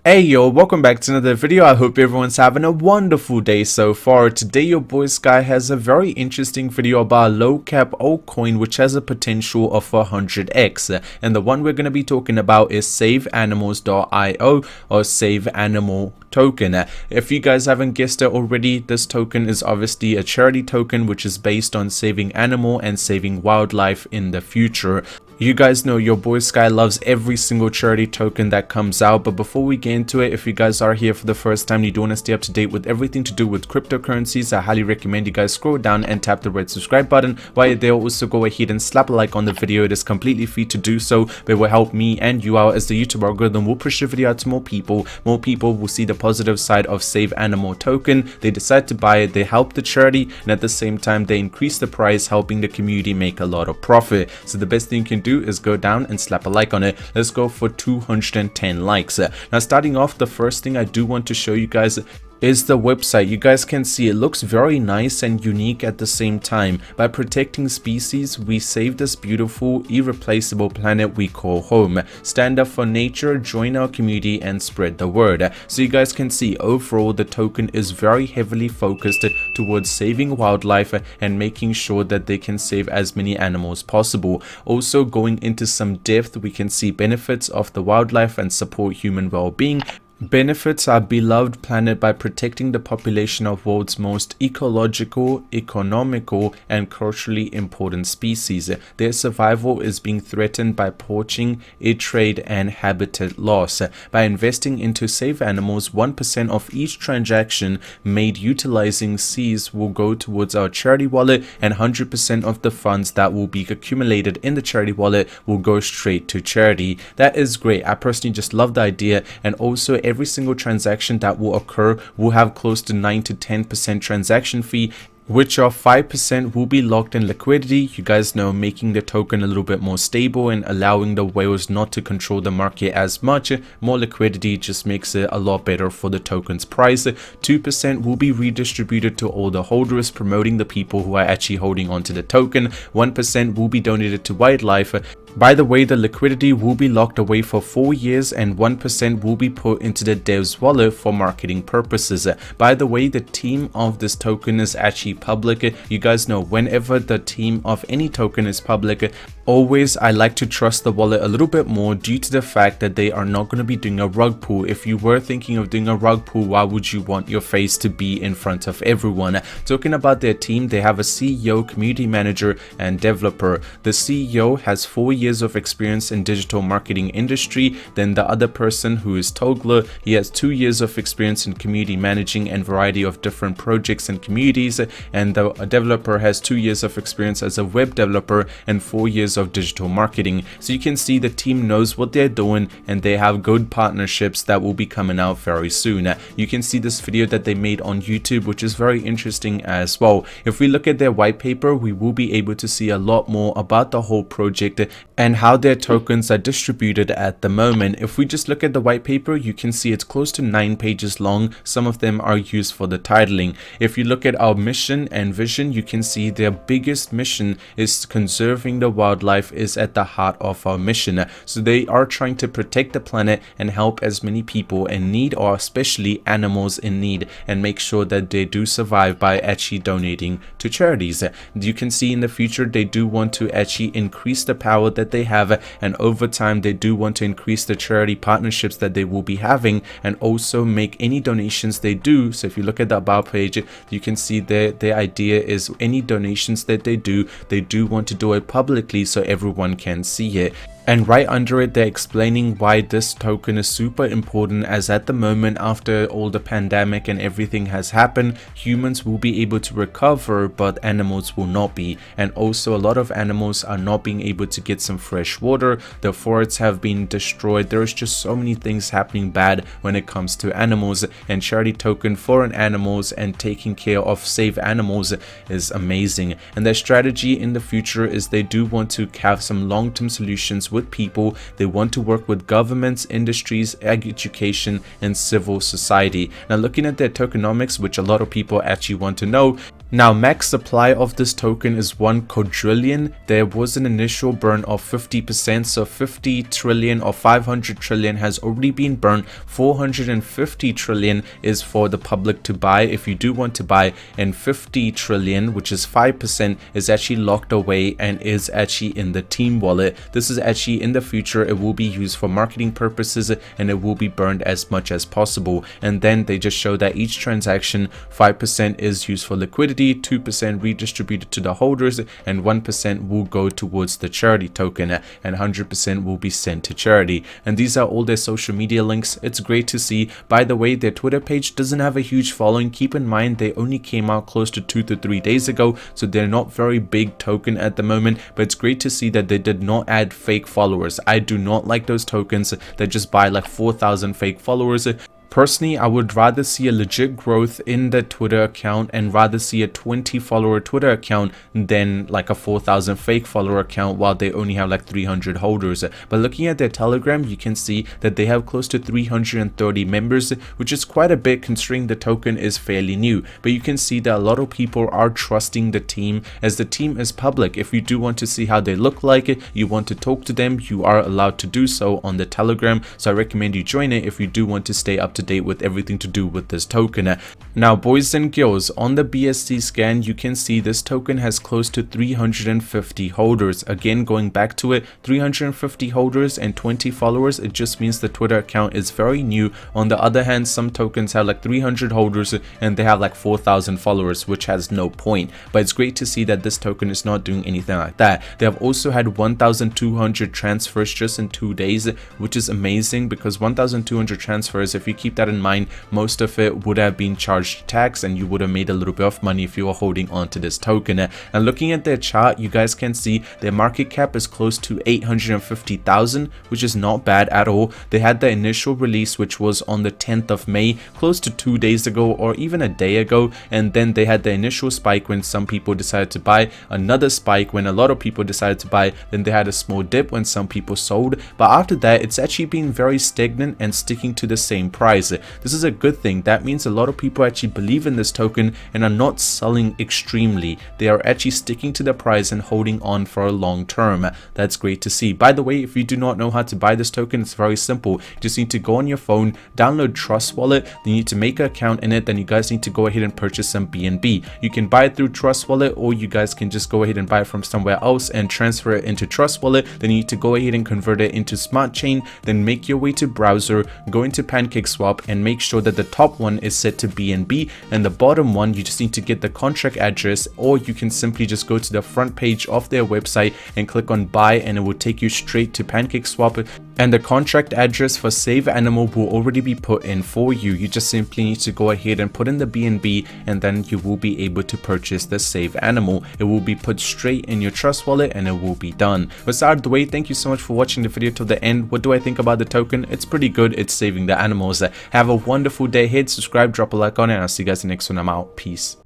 Hey yo, welcome back to another video. I hope everyone's having a wonderful day so far. Today your boy Sky has a very interesting video about a low cap altcoin which has a potential of 100x, and the one we're going to be talking about is SaveAnimals.io or Save Animal token. If you guys haven't guessed it already, this token is obviously a charity token which is based on saving animal and saving wildlife in the future. You guys know your boy Sky loves every single charity token that comes out, but before we get into it, if you guys are here for the first time, you do want to stay up to date with everything to do with cryptocurrencies, I highly recommend you guys scroll down and tap the red subscribe button. While you're there, also go ahead and slap a like on the video. It is completely free to do so, but it will help me and you out as the YouTube algorithm will push the video out to more people. More people will see the positive side of Save Animal token. They decide to buy it, they help the charity, and at the same time they increase the price, helping the community make a lot of profit. So the best thing you can do is go down and slap a like on it. Let's go for 210 likes. Now starting off, the first thing I do want to show you guys is the website. You guys can see it looks very nice and unique at the same time. By protecting species, we save this beautiful, irreplaceable planet we call home. Stand up for nature, join our community, and spread the word. So you guys can see overall the token is very heavily focused towards saving wildlife and making sure that they can save as many animals possible. Also going into some depth, we can see benefits of the wildlife and support human well-being. Benefits our beloved planet by protecting the population of world's most ecological, economical, and culturally important species. Their survival is being threatened by poaching, air trade, and habitat loss. By investing into Save Animals, 1% of each transaction made utilizing Cs will go towards our charity wallet, and 100% of the funds that will be accumulated in the charity wallet will go straight to charity. That is great. I personally just love the idea, and also every single transaction that will occur will have close to 9 to 10% transaction fee, which of 5% will be locked in liquidity. You guys know, making the token a little bit more stable and allowing the whales not to control the market as much. More liquidity just makes it a lot better for the token's price. 2% will be redistributed to all the holders, promoting the people who are actually holding onto the token. 1% will be donated to wildlife. By the way, the liquidity will be locked away for 4 years, and 1% will be put into the dev's wallet for marketing purposes. By the way, the team of this token is actually public. You guys know, whenever the team of any token is public, always I like to trust the wallet a little bit more due to the fact that they are not going to be doing a rug pull. If you were thinking of doing a rug pull, why would you want your face to be in front of everyone? Talking about their team, they have a CEO, community manager, and developer. The CEO has 4 years of experience in digital marketing industry. Then the other person, who is Togler, he has 2 years of experience in community managing and variety of different projects and communities, and the developer has 2 years of experience as a web developer and 4 years of digital marketing. So you can see the team knows what they're doing, and they have good partnerships that will be coming out very soon. You can see this video that they made on YouTube, which is very interesting as well. If we look at their white paper, we will be able to see a lot more about the whole project and how their tokens are distributed at the moment. If we just look at the white paper, you can see it's close to 9 pages long. Some of them are used for the titling. If you look at our mission and vision, you can see their biggest mission is conserving the wildlife is at the heart of our mission. So they are trying to protect the planet and help as many people in need, or especially animals in need, and make sure that they do survive by actually donating to charities. You can see in the future they do want to actually increase the power that they have, and over time they do want to increase the charity partnerships that they will be having, and also make any donations they do. So if you look at the about page, you can see their idea is any donations that they do want to do it publicly so everyone can see it. And right under it, they're explaining why this token is super important, as at the moment, after all the pandemic and everything has happened, humans will be able to recover, but animals will not be. And also a lot of animals are not being able to get some fresh water. The forests have been destroyed. There's just so many things happening bad when it comes to animals, and charity token for animals and taking care of Save Animals is amazing. And their strategy in the future is they do want to have some long-term solutions with people. They want to work with governments, industries, education, and civil society. Now looking at their tokenomics, which a lot of people actually want to know, Now, max supply of this token is 1 quadrillion. There was an initial burn of 50%, so 50 trillion or 500 trillion has already been burned. 450 trillion is for the public to buy if you do want to buy, and 50 trillion, which is 5%, is actually locked away and is actually in the team wallet. This is actually in the future. It will be used for marketing purposes and it will be burned as much as possible. And then they just show that each transaction, 5% is used for liquidity, 2% redistributed to the holders, and 1% will go towards the charity token, and 100% will be sent to charity. And these are all their social media links. It's great to see. By the way, their Twitter page doesn't have a huge following. Keep in mind they only came out close to 2 to 3 days ago, so they're not very big token at the moment, but it's great to see that they did not add fake followers. I do not like those tokens that just buy like 4,000 fake followers. Personally, I would rather see a legit growth in the Twitter account and rather see a 20 follower Twitter account than like a 4,000 fake follower account while they only have like 300 holders. But looking at their Telegram, you can see that they have close to 330 members, which is quite a bit considering the token is fairly new. But you can see that a lot of people are trusting the team, as the team is public. If you do want to see how they look like, you want to talk to them, you are allowed to do so on the Telegram. So I recommend you join it if you do want to stay up to date with everything to do with this token. Now, boys and girls, on the BSC scan, you can see this token has close to 350 holders. Again, going back to it, 350 holders and 20 followers, it just means the Twitter account is very new. On the other hand, some tokens have like 300 holders and they have like 4,000 followers, which has no point. But it's great to see that this token is not doing anything like that. They have also had 1,200 transfers just in 2 days, which is amazing, because 1,200 transfers, if you keep that in mind, most of it would have been charged tax and you would have made a little bit of money if you were holding on to this token. And looking at their chart, you guys can see their market cap is close to 850,000, which is not bad at all. They had the initial release, which was on the 10th of May, close to 2 days ago or even a day ago, and then they had the initial spike when some people decided to buy, another spike when a lot of people decided to buy, then they had a small dip when some people sold, but after that it's actually been very stagnant and sticking to the same price. This is a good thing. That means a lot of people actually believe in this token and are not selling extremely. They are actually sticking to the price and holding on for a long term. That's great to see. By the way, if you do not know how to buy this token, it's very simple. You just need to go on your phone, download Trust Wallet, then you need to make an account in it, then you guys need to go ahead and purchase some BNB. You can buy it through Trust Wallet, or you guys can just go ahead and buy it from somewhere else and transfer it into Trust Wallet. Then you need to go ahead and convert it into Smart Chain, then make your way to browser, go into PancakeSwap, and make sure that the top one is set to BNB, and the bottom one you just need to get the contract address, or you can simply just go to the front page of their website and click on buy, and it will take you straight to PancakeSwap, and the contract address for Save Animal will already be put in for you. You just simply need to go ahead and put in the BNB, and then you will be able to purchase the Save Animal. It will be put straight in your Trust Wallet and it will be done. But out of the way, thank you so much for watching the video till the end. What do I think about the token? It's pretty good. It's saving the animals. Have a wonderful day. Hit subscribe, drop a like on it, and I'll see you guys in the next one. I'm out. Peace.